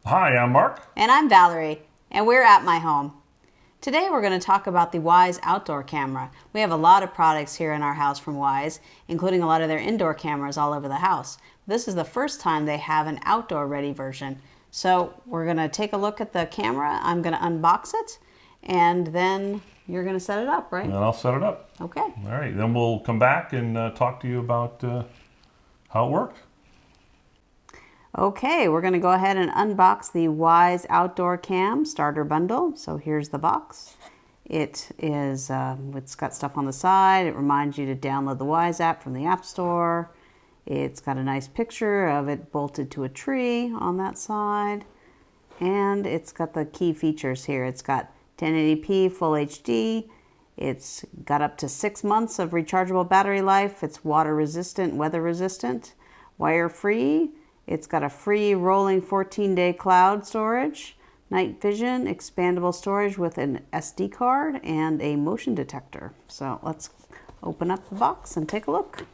Hi, I'm Mark. And I'm Valerie, and we're at my home. Today we're going to talk about the Wyze outdoor camera. We have a lot of products here in our house from Wyze, including a lot of their indoor cameras all over the house. This is the first time they have an outdoor ready version. So we're going to take a look at the camera. I'm going to unbox it, and then you're going to set it up, right? And I'll set it up. Okay. All right, then we'll come back and talk to you about how it worked. Okay, we're going to go ahead and unbox the Wyze Outdoor Cam Starter Bundle. So here's the box. It's got stuff on the side. It reminds you to download the Wyze app from the App Store. It's got a nice picture of it bolted to a tree on that side. And it's got the key features here. It's got 1080p Full HD. It's got up to 6 months of rechargeable battery life. It's water resistant, weather resistant, wire free. It's got a free rolling 14-day cloud storage, night vision, expandable storage with an SD card, and a motion detector. So let's open up the box and take a look.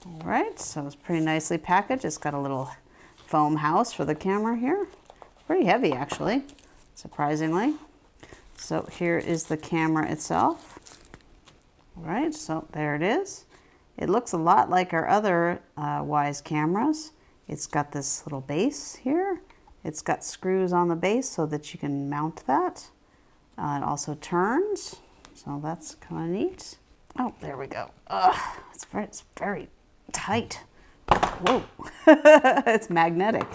All right, so it's pretty nicely packaged. It's got a little foam house for the camera here. Pretty heavy, actually, surprisingly. So here is the camera itself. All right, so there it is. It looks a lot like our other Wyze cameras. It's got this little base here. It's got screws on the base so that you can mount that. It also turns, so that's kind of neat. Oh, there we go. It's very tight. Whoa, it's magnetic.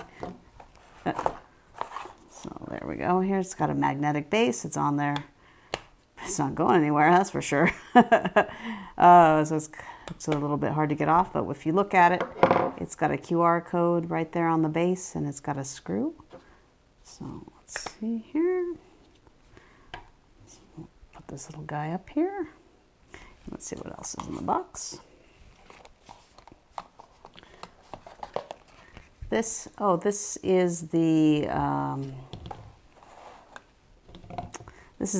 So there we go. Here it's got a magnetic base. It's on there. It's not going anywhere, that's for sure. So it's a little bit hard to get off, but if you look at it, it's got a QR code right there on the base, and it's got a screw. So let's see here. So we'll put this little guy up here. Let's see what else is in the box. This is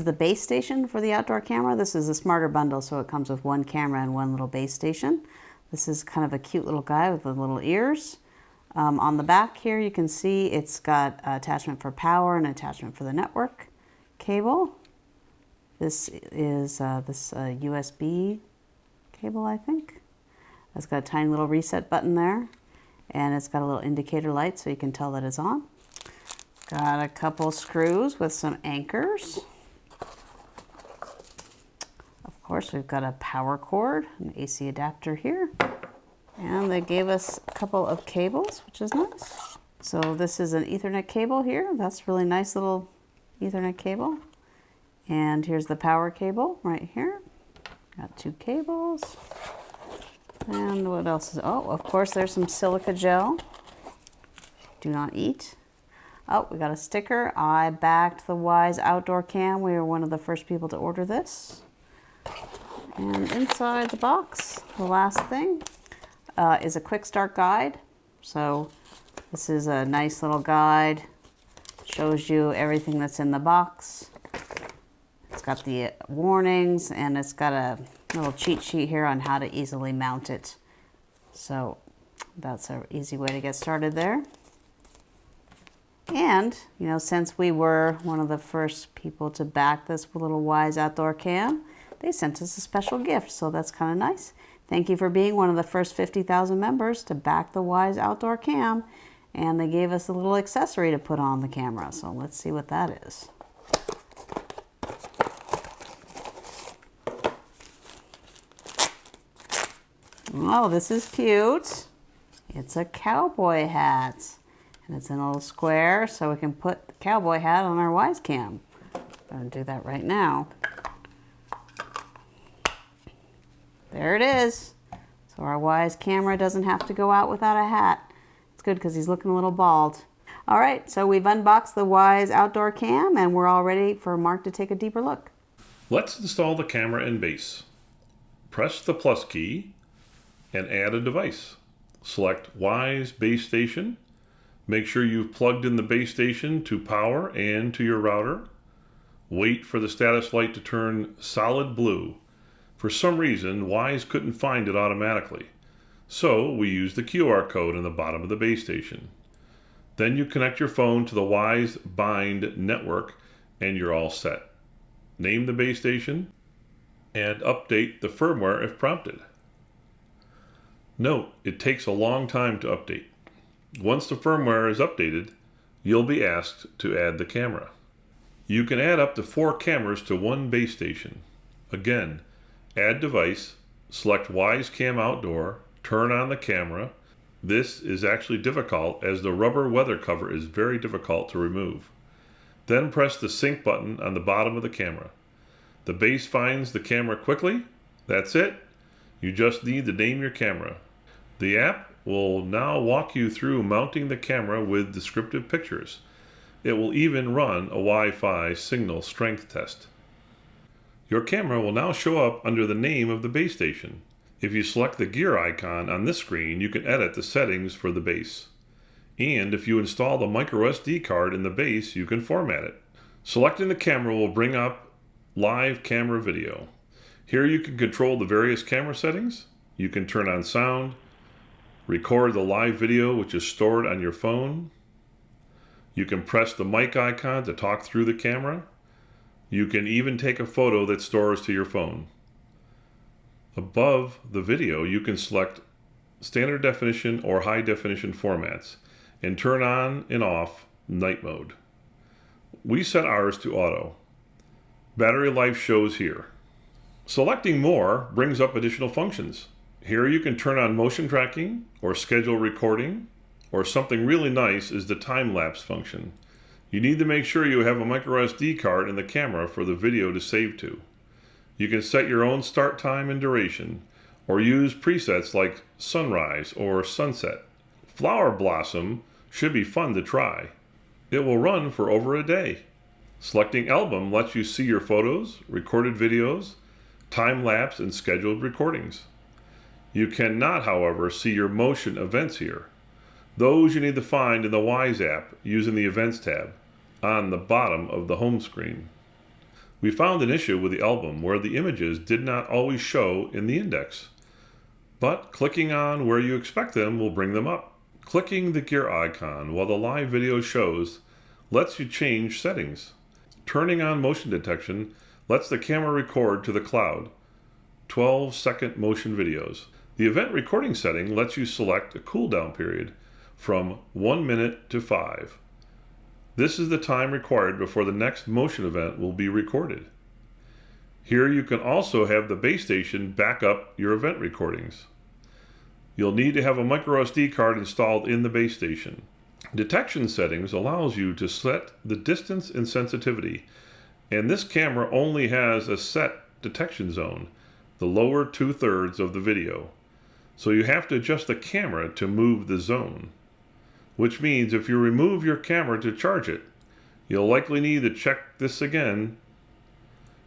the base station for the outdoor camera. This is a smarter bundle, so it comes with one camera and one little base station. This is kind of a cute little guy with the little ears. On the back here, you can see it's got attachment for power and attachment for the network cable. This is USB cable, I think. It's got a tiny little reset button there, and it's got a little indicator light so you can tell that it's on. Got a couple screws with some anchors. Of course, we've got a power cord, an AC adapter here, and they gave us a couple of cables, which is nice. So this is an Ethernet cable here. That's really nice little Ethernet cable. And here's the power cable right here. Got two cables. And what else is, oh, of course, there's some silica gel. Do not eat. Oh, we got a sticker. I backed the Wyze Outdoor Cam. We were one of the first people to order this. And inside the box, the last thing is a quick start guide. So this is a nice little guide. Shows you everything that's in the box. It's got the warnings, and it's got a little cheat sheet here on how to easily mount it. So that's an easy way to get started there. And, you know, since we were one of the first people to back this little Wyze Outdoor Cam, they sent us a special gift, so that's kind of nice. Thank you for being one of the first 50,000 members to back the Wyze Outdoor Cam, and they gave us a little accessory to put on the camera, so let's see what that is. Oh, this is cute. It's a cowboy hat. And it's in a little square, so we can put the cowboy hat on our Wyze Cam. I'm going to do that right now. There it is. So our Wyze camera doesn't have to go out without a hat. It's good because he's looking a little bald. All right, so we've unboxed the Wyze Outdoor Cam, and we're all ready for Mark to take a deeper look. Let's install the camera and base. Press the plus key and add a device. Select Wyze Base Station. Make sure you've plugged in the base station to power and to your router. Wait for the status light to turn solid blue. For some reason, Wyze couldn't find it automatically, so we used the QR code in the bottom of the base station. Then you connect your phone to the Wyze Bind network and you're all set. Name the base station and update the firmware if prompted. Note, it takes a long time to update. Once the firmware is updated, you'll be asked to add the camera. You can add up to 4 cameras to one base station. Again, add device, select Wyze Cam Outdoor, turn on the camera. This is actually difficult as the rubber weather cover is very difficult to remove. Then press the sync button on the bottom of the camera. The base finds the camera quickly. That's it. You just need to name your camera. The app will now walk you through mounting the camera with descriptive pictures. It will even run a Wi-Fi signal strength test. Your camera will now show up under the name of the base station. If you select the gear icon on this screen, you can edit the settings for the base. And if you install the micro SD card in the base, you can format it. Selecting the camera will bring up live camera video. Here you can control the various camera settings. You can turn on sound, record the live video which is stored on your phone. You can press the mic icon to talk through the camera. You can even take a photo that stores to your phone. Above the video, you can select standard definition or high definition formats and turn on and off night mode. We set ours to auto. Battery life shows here. Selecting more brings up additional functions. Here you can turn on motion tracking or schedule recording, or something really nice is the time-lapse function. You need to make sure you have a micro SD card in the camera for the video to save to. You can set your own start time and duration, or use presets like sunrise or sunset. Flower blossom should be fun to try. It will run for over a day. Selecting album lets you see your photos, recorded videos, time-lapse, and scheduled recordings. You cannot, however, see your motion events here. Those you need to find in the Wyze app using the Events tab on the bottom of the home screen. We found an issue with the album where the images did not always show in the index, but clicking on where you expect them will bring them up. Clicking the gear icon while the live video shows lets you change settings. Turning on motion detection lets the camera record to the cloud, 12-second motion videos. The event recording setting lets you select a cooldown period from 1 minute to 5. This is the time required before the next motion event will be recorded. Here you can also have the base station back up your event recordings. You'll need to have a micro SD card installed in the base station. Detection settings allows you to set the distance and sensitivity, and this camera only has a set detection zone, the lower 2/3 of the video. So you have to adjust the camera to move the zone, which means if you remove your camera to charge it, you'll likely need to check this again.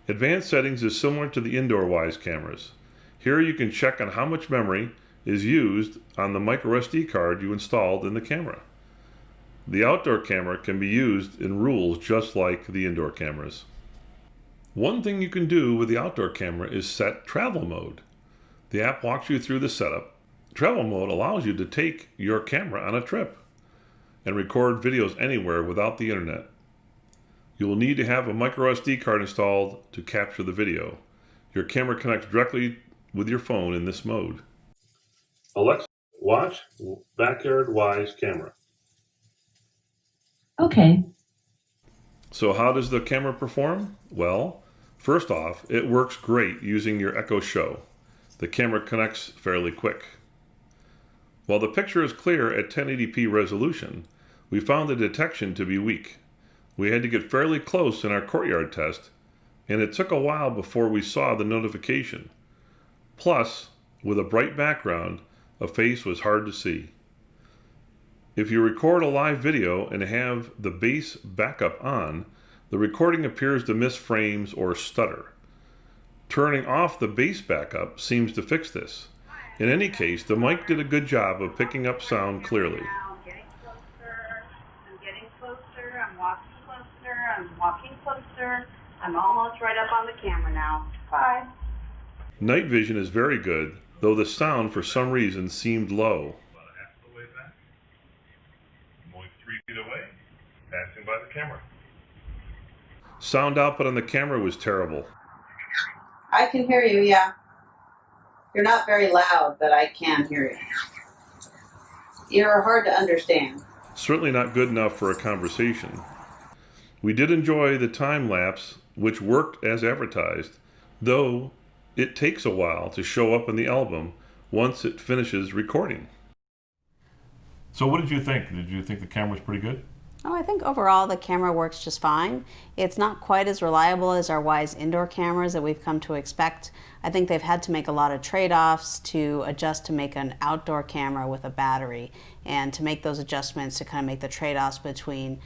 Advanced settings is similar to the indoor Wyze cameras. Here you can check on how much memory is used on the micro SD card you installed in the camera. The outdoor camera can be used in rules just like the indoor cameras. One thing you can do with the outdoor camera is set travel mode. The app walks you through the setup. Travel mode allows you to take your camera on a trip and record videos anywhere without the internet. You will need to have a micro SD card installed to capture the video. Your camera connects directly with your phone in this mode. Alexa, watch Backyard Wyze Camera. Okay. So how does the camera perform? Well, first off, it works great using your Echo Show. The camera connects fairly quick. While the picture is clear at 1080p resolution, we found the detection to be weak. We had to get fairly close in our courtyard test, and it took a while before we saw the notification. Plus, with a bright background, a face was hard to see. If you record a live video and have the base backup on, the recording appears to miss frames or stutter. Turning off the base backup seems to fix this. In any case, the mic did a good job of picking up sound clearly. I'm getting closer, I'm walking closer, I'm almost right up on the camera now. Bye. Night vision is very good, though the sound for some reason seemed low. About half the way back. I'm only 3 Passing by the camera. Sound output on the camera was terrible. I can hear you, yeah. You're not very loud, but I can hear you. You're hard to understand. Certainly not good enough for a conversation. We did enjoy the time lapse, which worked as advertised, though it takes a while to show up in the album once it finishes recording. So what did you think? Did you think the camera was pretty good? Oh, I think overall the camera works just fine. It's not quite as reliable as our Wyze indoor cameras that we've come to expect. I think they've had to make a lot of trade-offs to adjust to make an outdoor camera with a battery, and to make those adjustments to kind of make the trade-offs between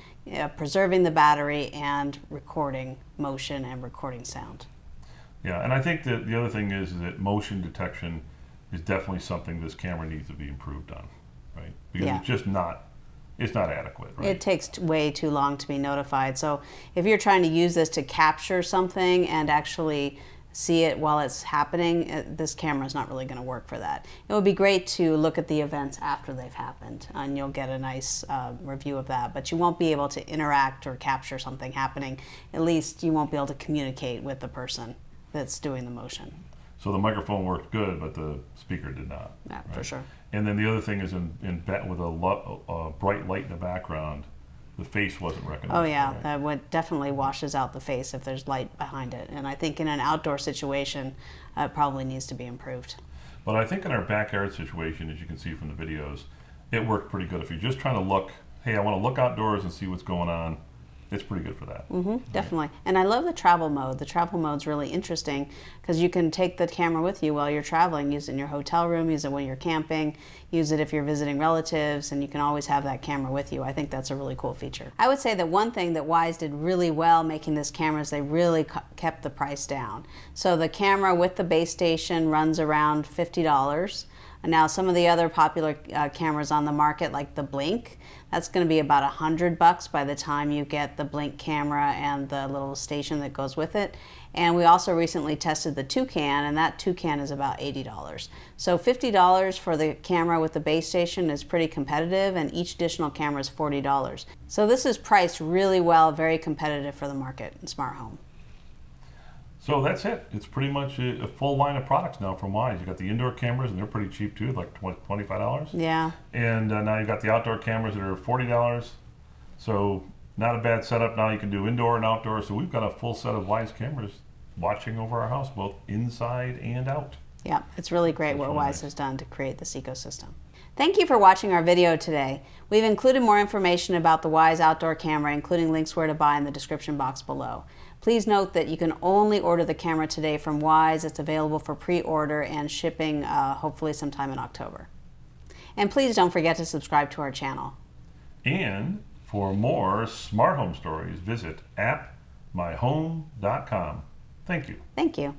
preserving the battery and recording motion and recording sound. Yeah, and I think that the other thing is that motion detection is definitely something this camera needs to be improved on, right? Because Yeah. it's just not, it's not adequate, right? It takes way too long to be notified. So if you're trying to use this to capture something and actually see it while it's happening, this camera is not really going to work for that. It would be great to look at the events after they've happened, and you'll get a nice review of that, but you won't be able to interact or capture something happening. At least you won't be able to communicate with the person that's doing the motion. So the microphone worked good, but the speaker did not. Yeah, right? for sure. And then the other thing is with a bright light in the background, the face wasn't recognized. Oh yeah, right? that would definitely washes out the face if there's light behind it. And I think in an outdoor situation, it probably needs to be improved. But I think in our backyard situation, as you can see from the videos, it worked pretty good. If you're just trying to look, hey, I want to look outdoors and see what's going on, it's pretty good for that. Definitely. And I love the travel mode. The travel mode's really interesting because you can take the camera with you while you're traveling, use it in your hotel room, use it when you're camping, use it if you're visiting relatives, and you can always have that camera with you. I think that's a really cool feature. I would say that one thing that Wyze did really well making this camera is they really kept the price down. So the camera with the base station runs around $50. Now some of the other popular cameras on the market, like the Blink, that's going to be about $100 by the time you get the Blink camera and the little station that goes with it. And we also recently tested the Toucan, and that Toucan is about $80. So $50 for the camera with the base station is pretty competitive, and each additional camera is $40. So this is priced really well, very competitive for the market in smart home. So that's it. It's pretty much a full line of products now from Wyze. You got the indoor cameras, and they're pretty cheap too, like $25. Yeah. And now you've got the outdoor cameras that are $40. So not a bad setup. Now you can do indoor and outdoor. So we've got a full set of Wyze cameras watching over our house, both inside and out. Yeah, it's really great That's what really Wyze nice. has done to create this ecosystem. Thank you for watching our video today. We've included more information about the Wyze outdoor camera, including links where to buy in the description box below. Please note that you can only order the camera today from Wyze. It's available for pre-order and shipping hopefully sometime in October. And please don't forget to subscribe to our channel. And for more smart home stories, visit appmyhome.com. Thank you. Thank you.